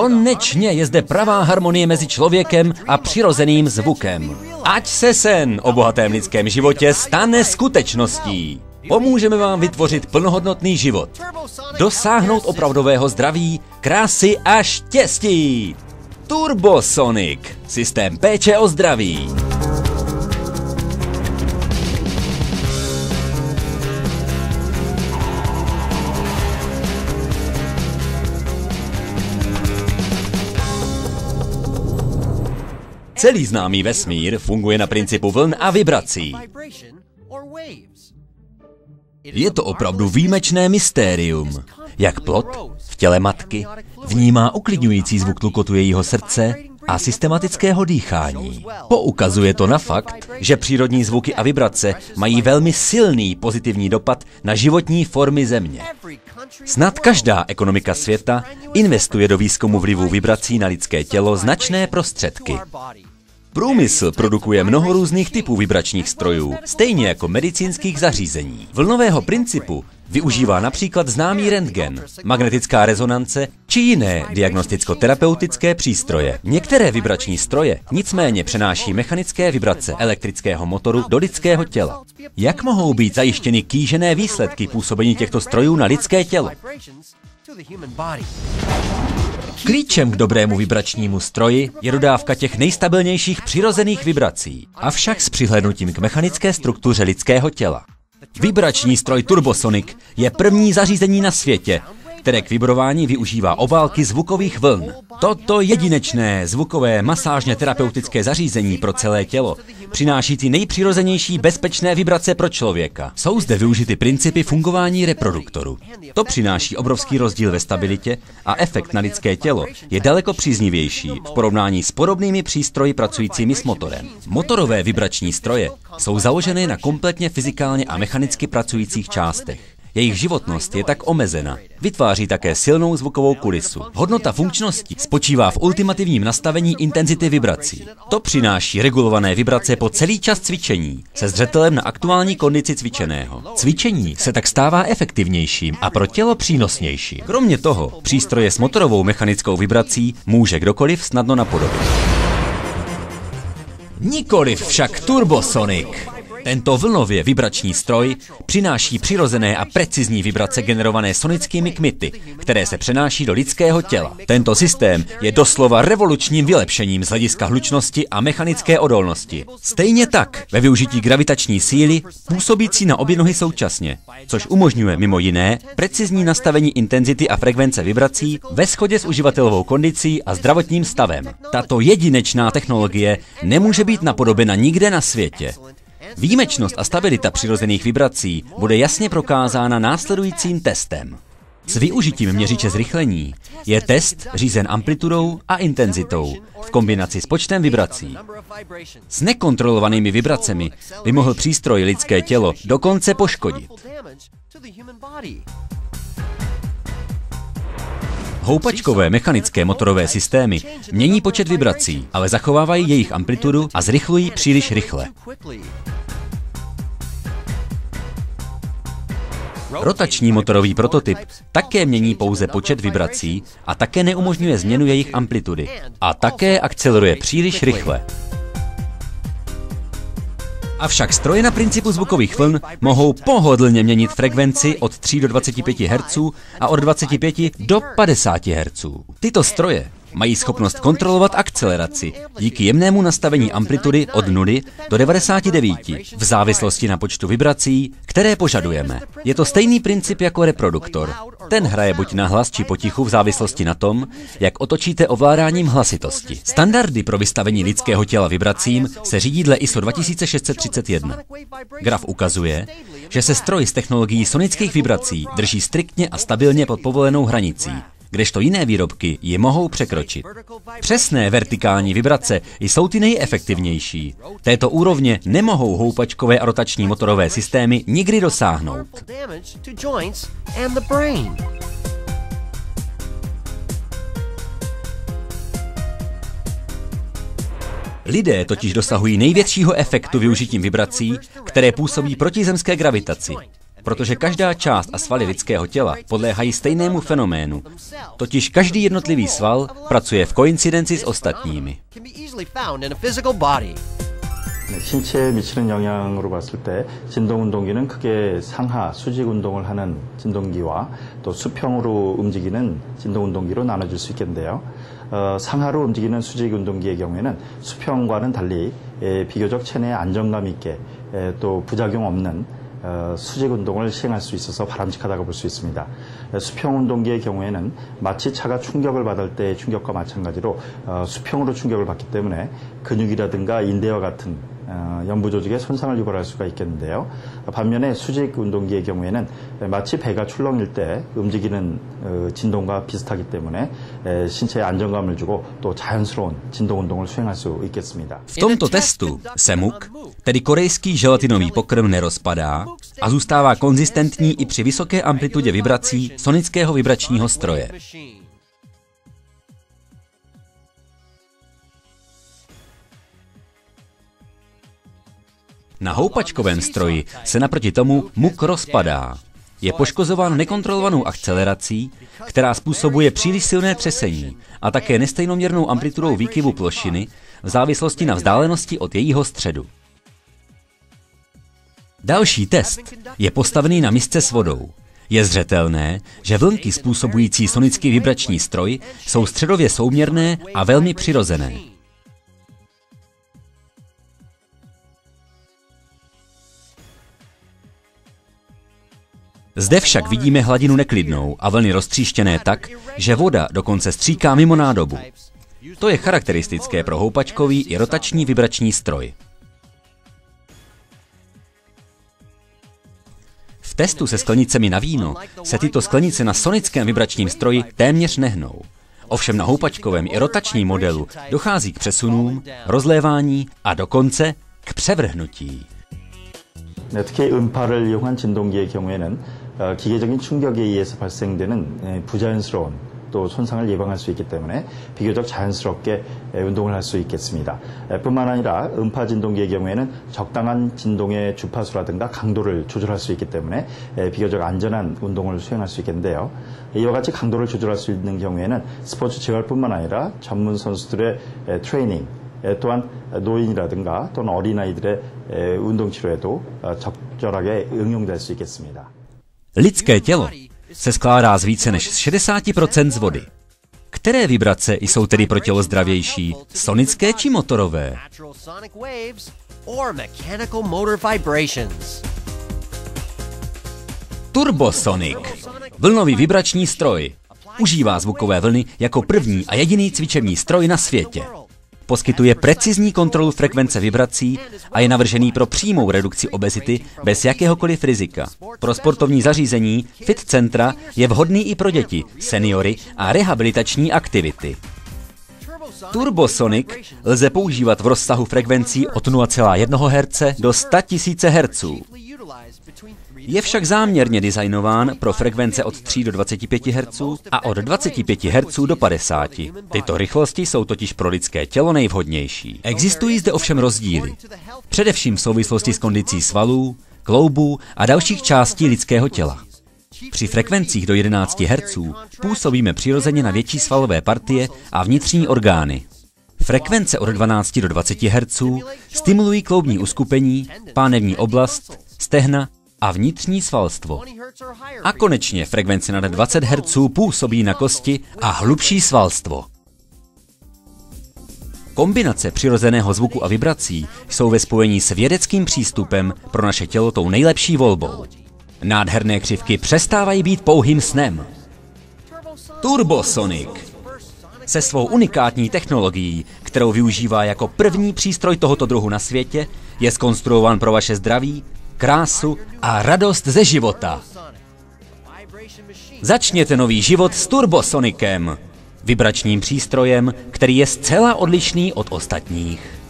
Konečně je zde pravá harmonie mezi člověkem a přirozeným zvukem. Ať se sen o bohatém lidském životě stane skutečností. Pomůžeme vám vytvořit plnohodnotný život. Dosáhnout opravdového zdraví, krásy a štěstí. Turbosonic. Systém péče o zdraví. Celý známý vesmír funguje na principu vln a vibrací. Je to opravdu výjimečné mystérium. Jak plod v těle matky vnímá uklidňující zvuk tlukotu jejího srdce a systematického dýchání. Poukazuje to na fakt, že přírodní zvuky a vibrace mají velmi silný pozitivní dopad na životní formy Země. Snad každá ekonomika světa investuje do výzkumu vlivu vibrací na lidské tělo značné prostředky. Průmysl produkuje mnoho různých typů vibračních strojů, stejně jako medicínských zařízení. Vlnového principu využívá například známý rentgen, magnetická rezonance či jiné diagnosticko-terapeutické přístroje. Některé vibrační stroje nicméně přenáší mechanické vibrace elektrického motoru do lidského těla. Jak mohou být zajištěny kýžené výsledky působení těchto strojů na lidské tělo? Klíčem k dobrému vibračnímu stroji je dodávka těch nejstabilnějších přirozených vibrací, avšak s přihlédnutím k mechanické struktuře lidského těla. Vibrační stroj Turbosonic je první zařízení na světě, které k vibrování využívá obálky zvukových vln. Toto jedinečné zvukové masážně terapeutické zařízení pro celé tělo přináší ty nejpřirozenější bezpečné vibrace pro člověka. Jsou zde využity principy fungování reproduktoru. To přináší obrovský rozdíl ve stabilitě a efekt na lidské tělo je daleko příznivější v porovnání s podobnými přístroji pracujícími s motorem. Motorové vibrační stroje jsou založené na kompletně fyzikálně a mechanicky pracujících částech. Jejich životnost je tak omezena. Vytváří také silnou zvukovou kulisu. Hodnota funkčnosti spočívá v ultimativním nastavení intenzity vibrací. To přináší regulované vibrace po celý čas cvičení se zřetelem na aktuální kondici cvičeného. Cvičení se tak stává efektivnějším a pro tělo přínosnějším. Kromě toho, přístroje s motorovou mechanickou vibrací může kdokoliv snadno napodobit. Nikoliv však Turbosonic. Tento vlnově vibrační stroj přináší přirozené a precizní vibrace generované sonickými kmity, které se přenáší do lidského těla. Tento systém je doslova revolučním vylepšením z hlediska hlučnosti a mechanické odolnosti. Stejně tak ve využití gravitační síly působící na obě nohy současně, což umožňuje mimo jiné precizní nastavení intenzity a frekvence vibrací ve shodě s uživatelovou kondicí a zdravotním stavem. Tato jedinečná technologie nemůže být napodobena nikde na světě. Výjimečnost a stabilita přirozených vibrací bude jasně prokázána následujícím testem. S využitím měřiče zrychlení je test řízen amplitudou a intenzitou v kombinaci s počtem vibrací. S nekontrolovanými vibracemi by mohl přístroj lidské tělo dokonce poškodit. Houpačkové mechanické motorové systémy mění počet vibrací, ale zachovávají jejich amplitudu a zrychlují příliš rychle. Rotační motorový prototyp také mění pouze počet vibrací a také neumožňuje změnu jejich amplitudy a také akceleruje příliš rychle. Avšak stroje na principu zvukových vln mohou pohodlně měnit frekvenci od 3 do 25 Hz a od 25 do 50 Hz. Tyto stroje mají schopnost kontrolovat akceleraci díky jemnému nastavení amplitudy od 0 do 99 v závislosti na počtu vibrací, které požadujeme. Je to stejný princip jako reproduktor. Ten hraje buď nahlas či potichu v závislosti na tom, jak otočíte ovládáním hlasitosti. Standardy pro vystavení lidského těla vibracím se řídí dle ISO 2631. Graf ukazuje, že se stroj s technologií sonických vibrací drží striktně a stabilně pod povolenou hranicí, kdežto jiné výrobky ji mohou překročit. Přesné vertikální vibrace jsou ty nejefektivnější. Této úrovně nemohou houpačkové a rotační motorové systémy nikdy dosáhnout. Lidé totiž dosahují největšího efektu využitím vibrací, které působí proti zemské gravitaci. protože každá část a svaly lidského těla podléhají stejnému fenoménu, totiž každý jednotlivý sval pracuje v koincidenci s ostatními. 신체에 미치는 영향으로 봤을 때 진동운동기는 크게 상하 수직 운동을 하는 진동기와 또 수평으로 움직이는 진동운동기로 나눠질 수 있겠는데요. 상하로 움직이는 수직 운동기의 경우에는 수평과는 달리 비교적 체내에 안정감 있게 또 부작용 없는 수직 운동을 시행할 수 있어서 바람직하다고 볼 수 있습니다. 수평 운동기의 경우에는 마치 차가 충격을 받을 때의 충격과 마찬가지로 수평으로 충격을 받기 때문에 근육이라든가 인대와 같은 연부 조직에 손상을 유발할 수가 있겠는데요. 반면에 수직 운동기의 경우에는 마치 배가 출렁일 때 움직이는 진동과 비슷하기 때문에 신체에 안정감을 주고 또 자연스러운 진동 운동을 수행할 수 있겠습니다. V tomto testu se muk, tedy korejský želatinový pokrm, nerozpadá a zůstává konzistentní i při vysoké amplitudě vibrací sonického vibračního stroje. Na houpačkovém stroji se naproti tomu muk rozpadá. Je poškozován nekontrolovanou akcelerací, která způsobuje příliš silné třesení a také nestejnoměrnou amplitudou výkyvu plošiny v závislosti na vzdálenosti od jejího středu. Další test je postavený na misce s vodou. Je zřetelné, že vlnky způsobující sonický vibrační stroj jsou středově souměrné a velmi přirozené. Zde však vidíme hladinu neklidnou a vlny roztříštěné tak, že voda dokonce stříká mimo nádobu. To je charakteristické pro houpačkový i rotační vibrační stroj. V testu se sklenicemi na víno se tyto sklenice na sonickém vibračním stroji téměř nehnou. Ovšem na houpačkovém i rotačním modelu dochází k přesunům, rozlévání a dokonce k převrhnutí. 특히 음파를 이용한 진동기의 경우에는 기계적인 충격에 의해서 발생되는 부자연스러운 또 손상을 예방할 수 있기 때문에 비교적 자연스럽게 운동을 할 수 있겠습니다. 뿐만 아니라 음파 진동기의 경우에는 적당한 진동의 주파수라든가 강도를 조절할 수 있기 때문에 비교적 안전한 운동을 수행할 수 있겠는데요. 이와 같이 강도를 조절할 수 있는 경우에는 스포츠 재활뿐만 아니라 전문 선수들의 트레이닝 또한 노인이라든가 또는 어린아이들의 운동치료에도 적절하게 응용될 수 있겠습니다. Lidské tělo se skládá z více než 60% z vody. Které vibrace jsou tedy pro tělo zdravější? Sonické či motorové? Turbosonic, vlnový vibrační stroj, užívá zvukové vlny jako první a jediný cvičební stroj na světě. Poskytuje precizní kontrolu frekvence vibrací a je navržený pro přímou redukci obezity bez jakéhokoliv rizika. Pro sportovní zařízení, fit centra je vhodný i pro děti, seniory a rehabilitační aktivity. Turbosonic lze používat v rozsahu frekvencí od 0,1 Hz do 100 000 Hz. Je však záměrně designován pro frekvence od 3 do 25 Hz a od 25 Hz do 50. Tyto rychlosti jsou totiž pro lidské tělo nejvhodnější. Existují zde ovšem rozdíly, především v souvislosti s kondicí svalů, kloubů a dalších částí lidského těla. Při frekvencích do 11 Hz působíme přirozeně na větší svalové partie a vnitřní orgány. Frekvence od 12 do 20 Hz stimulují kloubní uskupení, pánevní oblast, stehna a vnitřní svalstvo. A konečně frekvence nad 20 Hz působí na kosti a hlubší svalstvo. Kombinace přirozeného zvuku a vibrací jsou ve spojení s vědeckým přístupem pro naše tělo tou nejlepší volbou. Nádherné křivky přestávají být pouhým snem. Turbosonic se svou unikátní technologií, kterou využívá jako první přístroj tohoto druhu na světě, je zkonstruován pro vaše zdraví, krásu a radost ze života. Začněte nový život s Turbosonicem, vibračním přístrojem, který je zcela odlišný od ostatních.